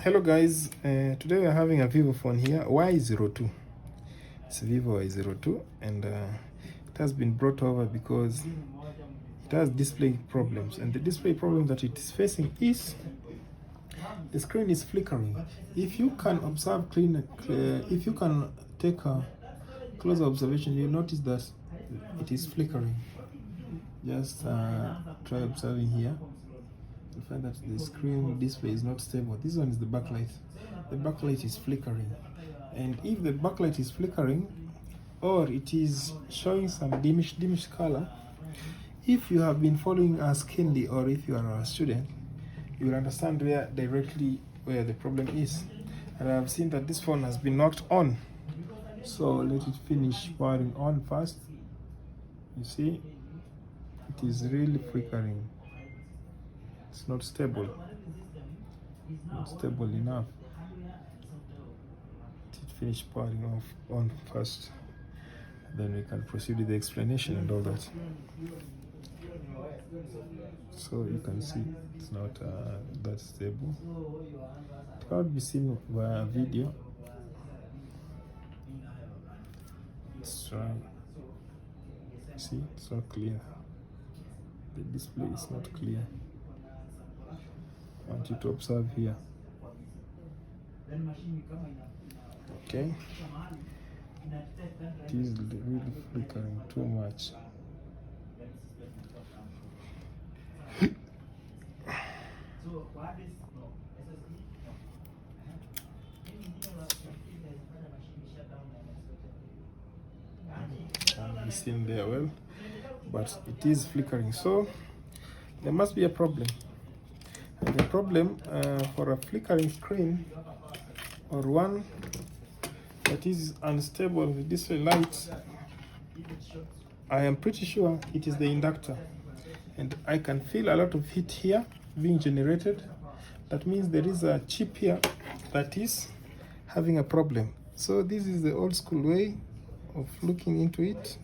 Hello guys, today we are having a Vivo phone here, Y02. It's Vivo Y02, and it has been brought over because it has display problems, and the display problem that it is facing is the screen is flickering. If you can observe if you can take a closer observation, you notice that it is flickering. Just try observing here. You find that the screen display is not stable. This one is the backlight. The backlight is flickering, and if the backlight is flickering or it is showing some diminished color, if you have been following us keenly, or if you are a student, you will understand directly where the problem is. And I have seen that this phone has been knocked on, so let it finish powering on first. You see, it is really flickering. It's not stable enough. Let it finish powering on first, then we can proceed with the explanation and all that. So you can see it's not that stable. It cannot be seen via video. Let's try. See, it's not clear. The display is not clear. I want you to observe here. Okay, it is really flickering too much. Can't be seen there well, but it is flickering, so there must be a problem. And the problem for a flickering screen, or one that is unstable with display light, I am pretty sure it is the inductor, and I can feel a lot of heat here being generated. That means there is a chip here that is having a problem. So this is the old school way of looking into it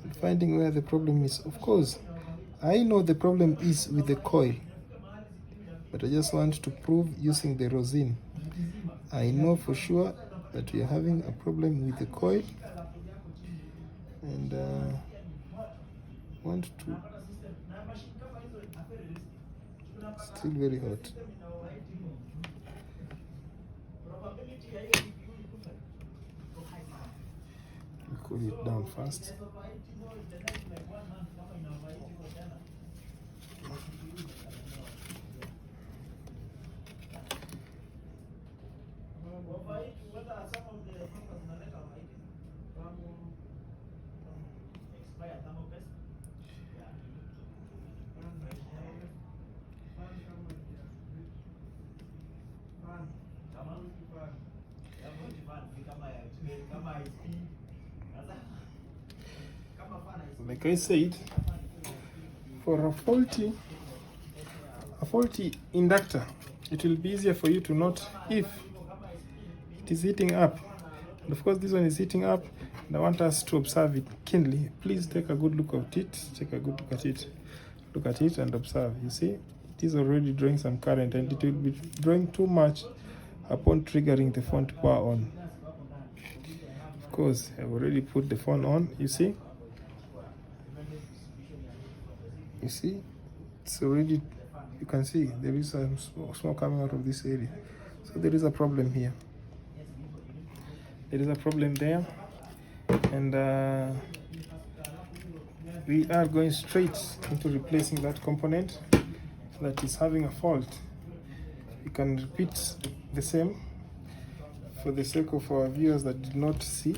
and finding where the problem is. Of course, I know the problem is with the coil, but I just want to prove using the rosin. I know for sure that we are having a problem with the coil, and want to, still very hot. We cool it down fast. Like I said, for a faulty inductor, it will be easier for you to note if it is heating up. And of course, this one is heating up, and I want us to observe it keenly. Please take a good look at it. Take a good look at it. Look at it and observe. You see, it is already drawing some current, and it will be drawing too much upon triggering the phone to power on. Of course, I've already put the phone on. You see, it's already, you can see there is some smoke coming out of this area. So there is a problem here. There is a problem there, and we are going straight into replacing that component that is having a fault. We can repeat the same for the sake of our viewers that did not see.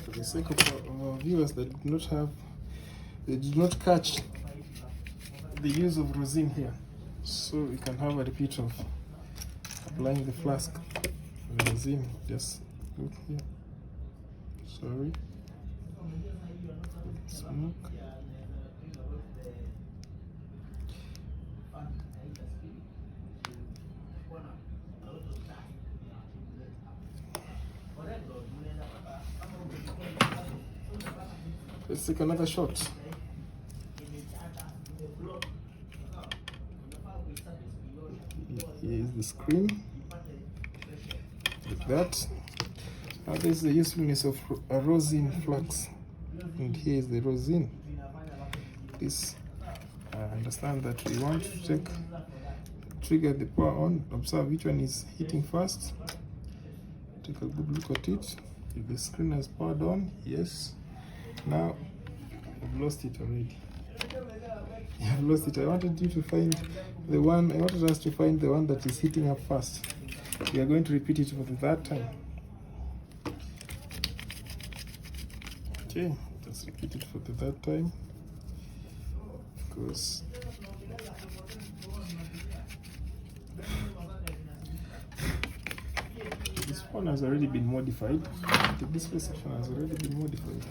For the sake of our viewers that did not catch the use of rosin here, so we can have a repeat of applying the flask of rosin. Just look here. Sorry. Smoke. Let's take another shot. is the screen, like that. Now this is the usefulness of a rosin flux, and here is the rosin. This understand that we want to trigger the power on. Observe which one is hitting first. Take a good look at it. If the screen has powered on, yes. Now I've lost it already. I've lost it. I wanted you to find the one. I wanted us to find the one that is hitting up first. We are going to repeat it for the third time. Okay, let's repeat it for the third time. Of course. This phone has already been modified. The display section has already been modified.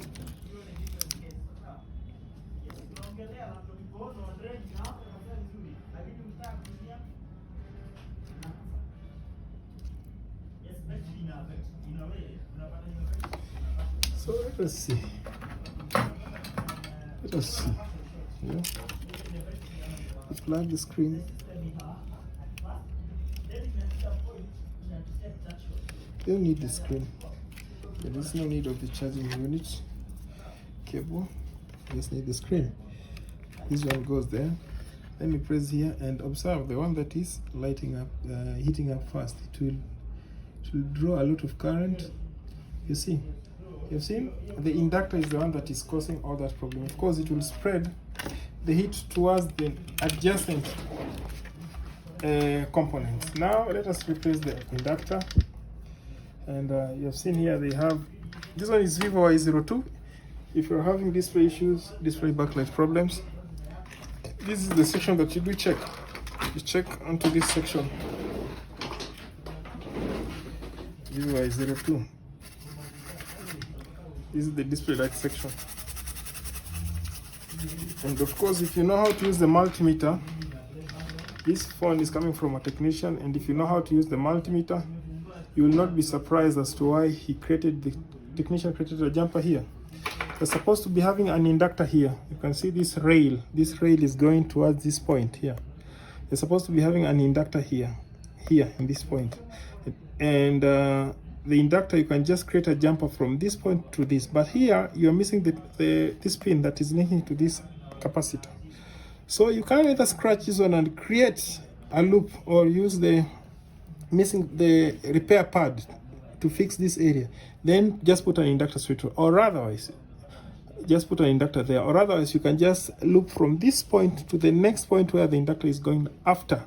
So let us see. Let us see. Yeah. We plug the screen. You don't need the screen. There is no need of the charging unit cable. You just need the screen. This one goes there. Let me press here and observe the one that is lighting up, heating up fast. It will draw a lot of current. You see, you've seen the inductor is the one that is causing all that problem. Of course, it will spread the heat towards the adjacent components. Now let us replace the inductor. And you have seen here they have, this one is Vivo Y02. If you're having display issues, display backlight problems, this is the section that you do check. You check onto this section. Vivo Y02. This is the display light section. And of course, if you know how to use the multimeter, this phone is coming from a technician, and if you know how to use the multimeter, you will not be surprised as to why the technician created a jumper here. You're supposed to be having an inductor here. You can see this rail. This rail is going towards this point here. You're supposed to be having an inductor here in this point. And the inductor, you can just create a jumper from this point to this. But here, you're missing this pin that is linking to this capacitor. So you can either scratch this one and create a loop, or use the repair pad to fix this area. Then just put an inductor straight through, or otherwise just put an inductor there, or otherwise you can just loop from this point to the next point where the inductor is going after.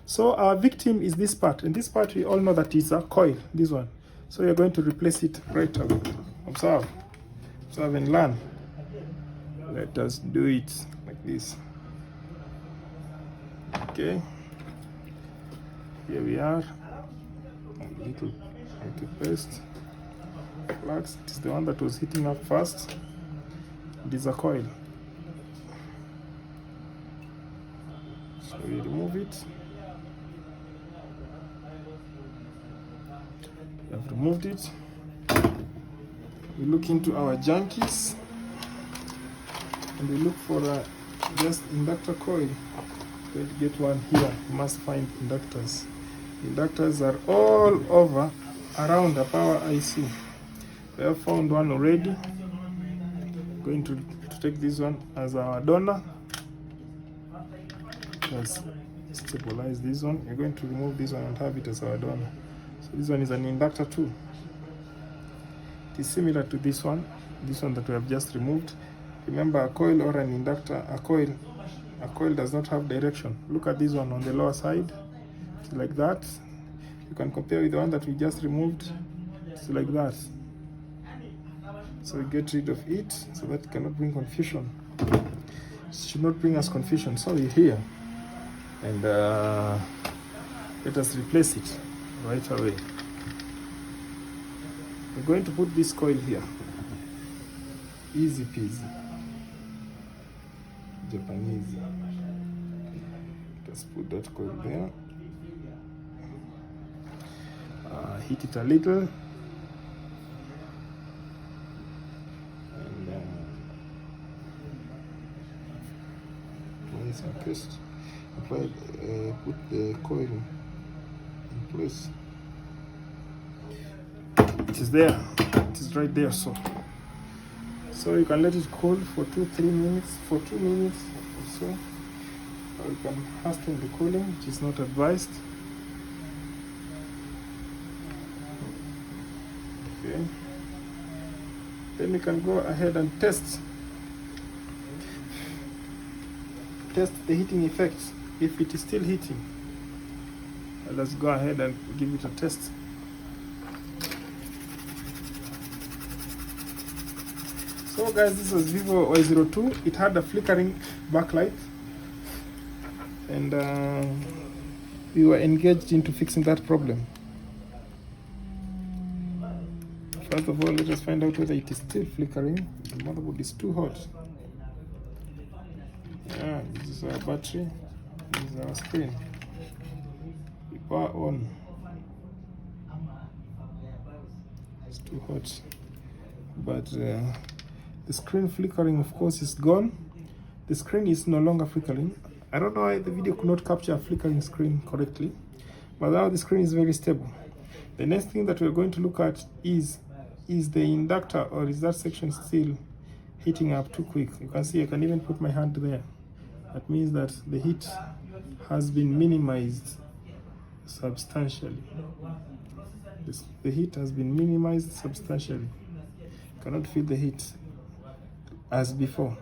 So our victim is this part, and this part we all know that is a coil, this one. So you're going to replace it right away. Observe and learn. Let us do it like this. Okay, here we are. A little paste flux. It is the one that was heating up first. It is a coil. So we remove it. We have removed it. We look into our junkies and we look for a just inductor coil. Going to get one here. You must find inductors. Inductors are all over around the power IC. We have found one already. Going to take this one as our donor. Just stabilize this one. We're going to remove this one and have it as our donor. So this one is an inductor too. It is similar to this one that we have just removed. Remember, a coil or an inductor, a coil does not have direction. Look at this one on the lower side. It's like that. You can compare with the one that we just removed. It's like that. So we get rid of it so that it cannot bring confusion. It should not bring us confusion. So we're here. And let us replace it right away. We're going to put this coil here. Easy peasy. Japanese. Just put that coil there. Heat it a little. Put the coil please. It is there. It is right there. So you can let it cool for 2-3 minutes, for 2 minutes or so. Or you can hasten the cooling, which is not advised. Okay. Then you can go ahead and test the heating effect. If it is still heating, let's go ahead and give it a test. So guys, this was Vivo Y02. It had a flickering backlight, and we were engaged into fixing that problem. First of all, let us find out whether it is still flickering. The motherboard is too hot. Yeah, this is our battery. This is our screen. We power on. It's too hot. But the screen flickering, of course, is gone. The screen is no longer flickering. I don't know why the video could not capture a flickering screen correctly, but now the screen is very stable. The next thing that we're going to look at is the inductor, or is that section still heating up too quick? You can see I can even put my hand there. That means that the heat has been minimized substantially. The heat has been minimized substantially. You cannot feel the heat as before.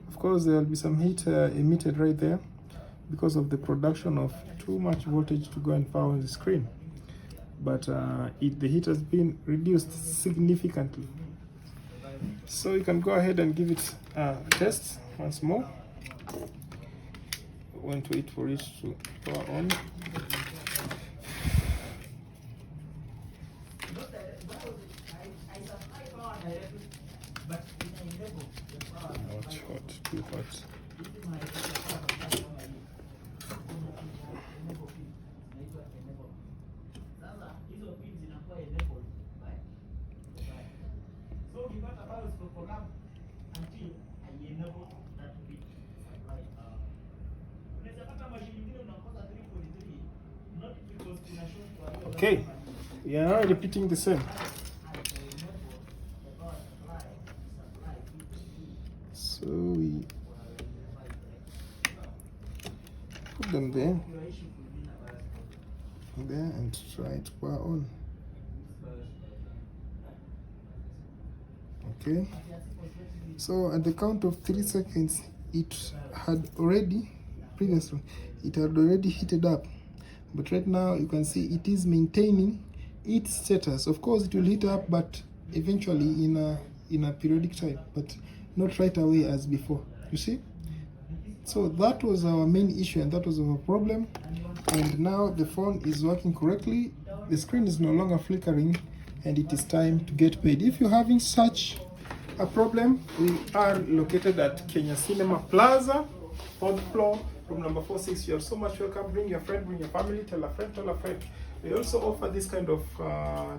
Of course, there will be some heat emitted right there because of the production of too much voltage to go and power the screen. But the heat has been reduced significantly. So you can go ahead and give it a test once more. I want to wait for it to power on. Not hot, too hot. Okay, we are now repeating the same. So we put them there, and try to power on. Okay, so at the count of 3 seconds, it had already heated up, but right now you can see it is maintaining its status. Of course it will heat up, but eventually in a periodic time, but not right away as before. You see, so that was our main issue, and that was our problem. And now the phone is working correctly, the screen is no longer flickering, and it is time to get paid. If you're having such a problem, we are located at Kenya Cinema Plaza, 4th floor, room number 46. You are so much welcome. Bring your friend, bring your family, tell a friend, tell a friend. We also offer this kind of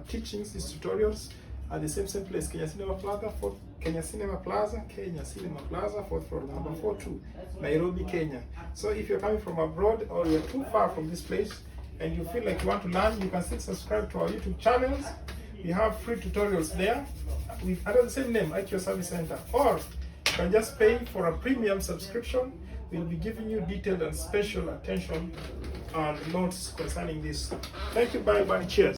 teachings, these tutorials at the same place, Kenya Cinema Plaza, Kenya Cinema Plaza, 4th floor, number 42, Nairobi, Kenya. So if you're coming from abroad or you're too far from this place and you feel like you want to learn, you can still subscribe to our YouTube channels. We have free tutorials there under the same name, IQ Service Center, or you can just pay for a premium subscription. We'll be giving you detailed and special attention and notes concerning this. Thank you, bye bye, cheers.